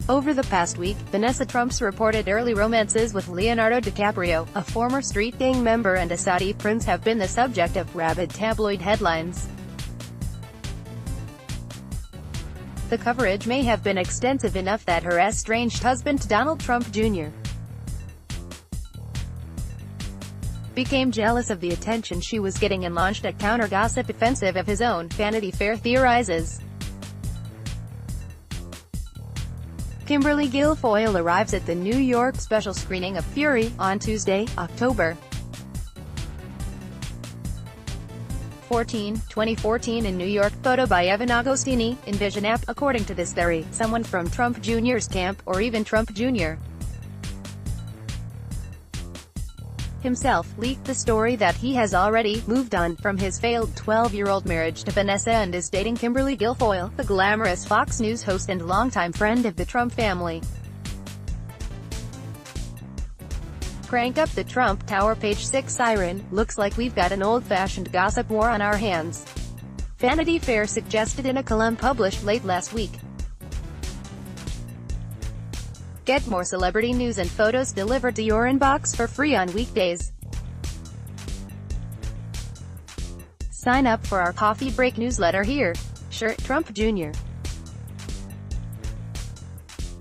Over the past week, Vanessa Trump's reported early romances with Leonardo DiCaprio, a former street gang member and a Saudi prince, have been the subject of rabid tabloid headlines. The coverage may have been extensive enough that her estranged husband, Donald Trump Jr., became jealous of the attention she was getting and launched a counter-gossip offensive of his own. Vanity Fair theorizes. Kimberly Guilfoyle arrives at the New York special screening of Fury on Tuesday, October 14, 2014 in New York. Photo by Evan Agostini, Envision app. According to this theory, someone from Trump Jr.'s camp, or even Trump Jr. himself, leaked the story that he has already moved on from his failed 12-year-old marriage to Vanessa and is dating Kimberly Guilfoyle, the glamorous Fox News host and longtime friend of the Trump family. Crank up the Trump Tower. Page 6 siren. Looks like we've got an old-fashioned gossip war on our hands, Vanity Fair suggested in a column published late last week. Get more celebrity news and photos delivered to your inbox for free on weekdays. Sign up for our coffee break newsletter here. Sure, Trump Jr.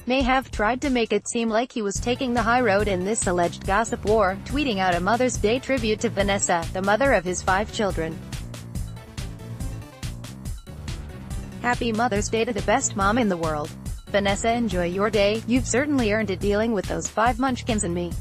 may have tried to make it seem like he was taking the high road in this alleged gossip war, tweeting out a Mother's Day tribute to Vanessa, the mother of his 5 children. Happy Mother's Day to the best mom in the world. Vanessa, enjoy your day, you've certainly earned it dealing with those 5 munchkins and me.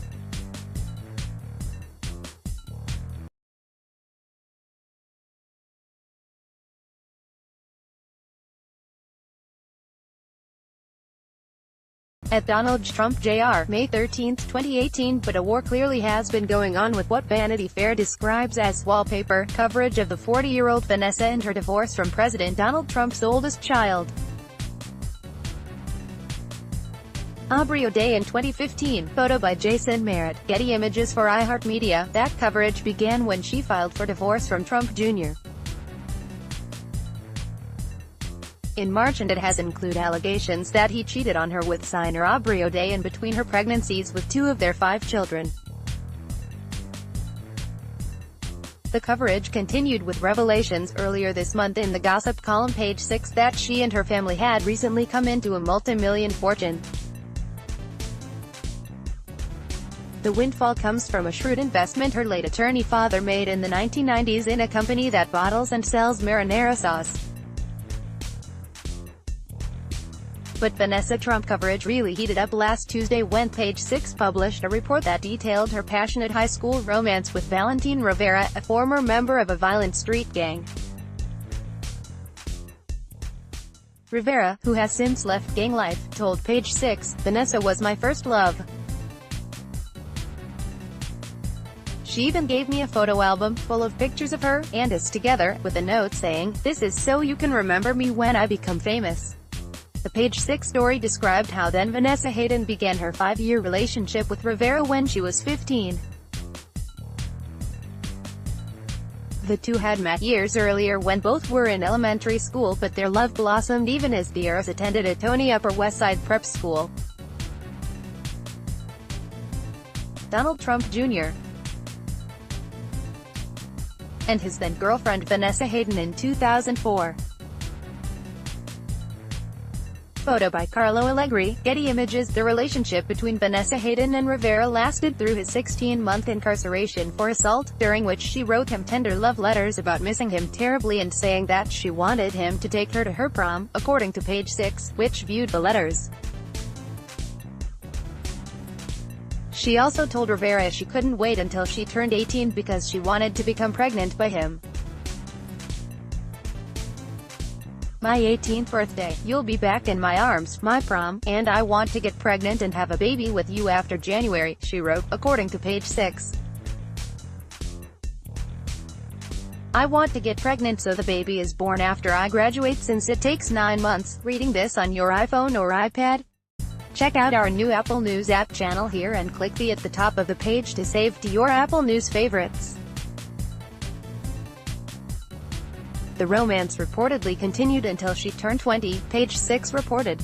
At Donald Trump Jr., May 13, 2018. But a war clearly has been going on with what Vanity Fair describes as wallpaper coverage of the 40-year-old Vanessa and her divorce from President Donald Trump's oldest child. Embryo Day in 2015. Photo by Jason Merritt. Getty Images for iHeartMedia. That coverage began when she filed for divorce from Trump Jr. in March, and it has included allegations that he cheated on her with signer Embryo Day in between her pregnancies with 2 of their 5 children. The coverage continued with revelations earlier this month in the gossip column Page 6 that she and her family had recently come into a multi-million fortune. The windfall comes from a shrewd investment her late attorney father made in the 1990s in a company that bottles and sells marinara sauce. But Vanessa Trump coverage really heated up last Tuesday when Page 6 published a report that detailed her passionate high school romance with Valentin Rivera, a former member of a violent street gang. Rivera, who has since left gang life, told Page 6, "Vanessa was my first love. She even gave me a photo album full of pictures of her and us together, with a note saying, 'This is so you can remember me when I become famous.'" The Page 6 story described how then Vanessa Hayden began her 5-year relationship with Rivera when she was 15. The two had met years earlier when both were in elementary school, but their love blossomed even as the heirs attended a Tony Upper West Side prep school. Donald Trump Jr. and his then-girlfriend Vanessa Hayden in 2004. Photo by Carlo Allegri. Getty Images. The relationship between Vanessa Hayden and Rivera lasted through his 16-month incarceration for assault, during which she wrote him tender love letters about missing him terribly and saying that she wanted him to take her to her prom, according to Page 6, which viewed the letters. She also told Rivera she couldn't wait until she turned 18 because she wanted to become pregnant by him. "My 18th birthday, you'll be back in my arms, my prom, and I want to get pregnant and have a baby with you after January," she wrote, according to Page 6. "I want to get pregnant so the baby is born after I graduate since it takes 9 months." Reading this on your iPhone or iPad? Check out our new Apple News app channel here and click the at the top of the page to save to your Apple News favorites. The romance reportedly continued until she turned 20, Page 6 reported.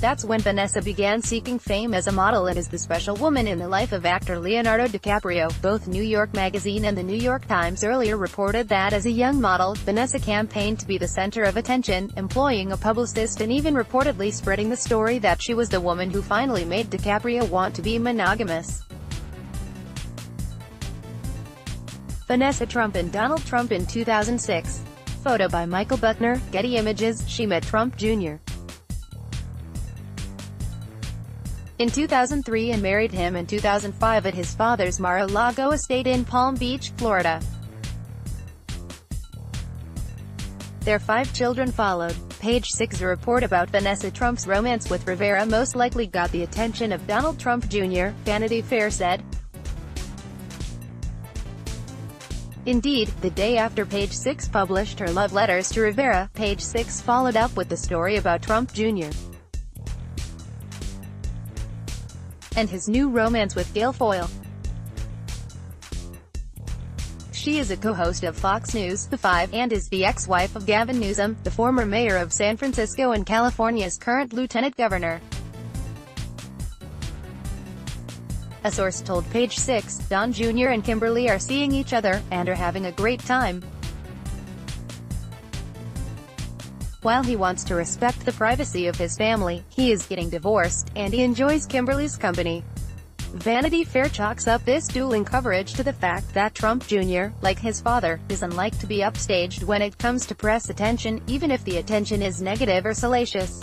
That's when Vanessa began seeking fame as a model and is the special woman in the life of actor Leonardo DiCaprio. Both New York Magazine and the New York Times earlier reported that as a young model, Vanessa campaigned to be the center of attention, employing a publicist and even reportedly spreading the story that she was the woman who finally made DiCaprio want to be monogamous. Vanessa Trump and Donald Trump in 2006. Photo by Michael Buckner, Getty Images. She met Trump Jr. in 2003 and married him in 2005 at his father's Mar-a-Lago estate in Palm Beach, Florida. Their 5 children followed. Page 6. A report about Vanessa Trump's romance with Rivera most likely got the attention of Donald Trump Jr., Vanity Fair said. Indeed, the day after Page 6 published her love letters to Rivera, Page 6 followed up with the story about Trump Jr. and his new romance with Guilfoyle. She is a co-host of Fox News, The Five, and is the ex-wife of Gavin Newsom, the former mayor of San Francisco and California's current lieutenant governor. A source told Page 6, Don Jr. and Kimberly are seeing each other, and are having a great time. While he wants to respect the privacy of his family, he is getting divorced, and he enjoys Kimberly's company. Vanity Fair chalks up this dueling coverage to the fact that Trump Jr., like his father, is unlike to be upstaged when it comes to press attention, even if the attention is negative or salacious.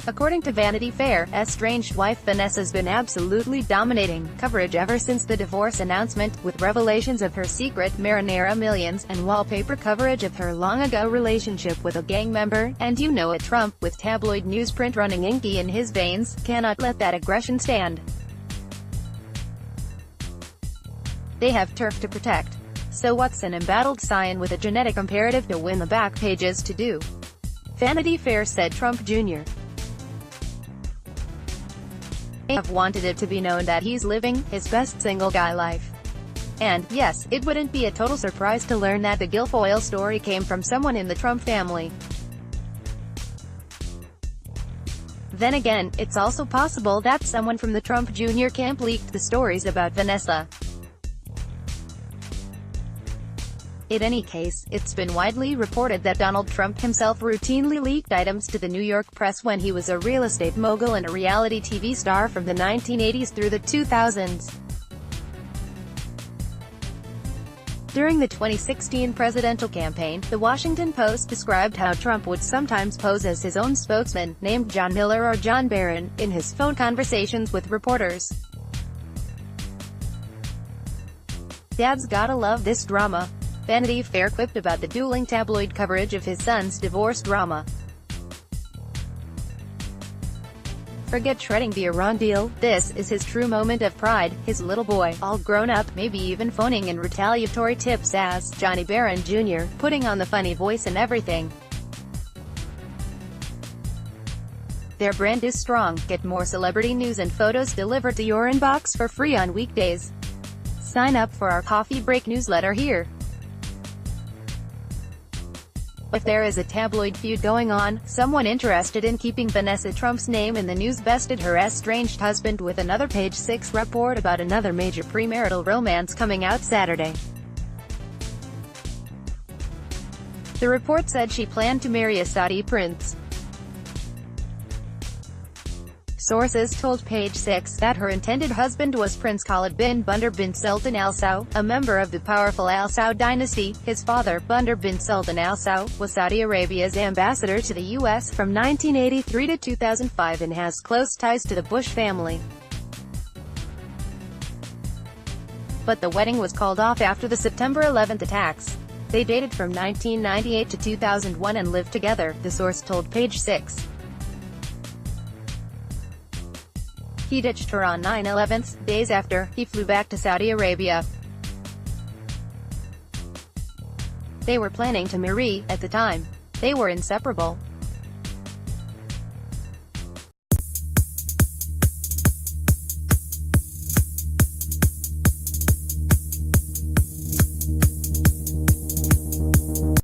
According to Vanity Fair, estranged wife Vanessa's been absolutely dominating coverage ever since the divorce announcement, with revelations of her secret marinara millions, and wallpaper coverage of her long-ago relationship with a gang member, and you know it. Trump, with tabloid newsprint running inky in his veins, cannot let that aggression stand. They have turf to protect. So what's an embattled scion with a genetic imperative to win the back pages to do? Vanity Fair said Trump Jr. have wanted it to be known that he's living his best single guy life. And, yes, it wouldn't be a total surprise to learn that the Guilfoyle story came from someone in the Trump family. Then again, it's also possible that someone from the Trump Jr. camp leaked the stories about Vanessa. In any case, it's been widely reported that Donald Trump himself routinely leaked items to the New York press when he was a real estate mogul and a reality TV star from the 1980s through the 2000s. During the 2016 presidential campaign, The Washington Post described how Trump would sometimes pose as his own spokesman, named John Miller or John Barron, in his phone conversations with reporters. "Dad's gotta love this drama," Vanity Fair quipped about the dueling tabloid coverage of his son's divorce drama. "Forget shredding the Iran deal, this is his true moment of pride, his little boy, all grown up, maybe even phoning in retaliatory tips as Johnny Barron Jr., putting on the funny voice and everything. Their brand is strong. Get more celebrity news and photos delivered to your inbox for free on weekdays. Sign up for our Coffee Break newsletter here. If there is a tabloid feud going on, someone interested in keeping Vanessa Trump's name in the news bested her estranged husband with another Page 6 report about another major premarital romance coming out Saturday. The report said she planned to marry a Saudi prince. Sources told Page 6 that her intended husband was Prince Khalid bin Bandar bin Sultan Al Saud, a member of the powerful Al Saud dynasty. His father, Bandar bin Sultan Al Saud, was Saudi Arabia's ambassador to the U.S. from 1983 to 2005 and has close ties to the Bush family. But the wedding was called off after the September 11 attacks. They dated from 1998 to 2001 and lived together, the source told Page 6. He ditched her on 9/11, days after he flew back to Saudi Arabia. They were planning to marry at the time. They were inseparable.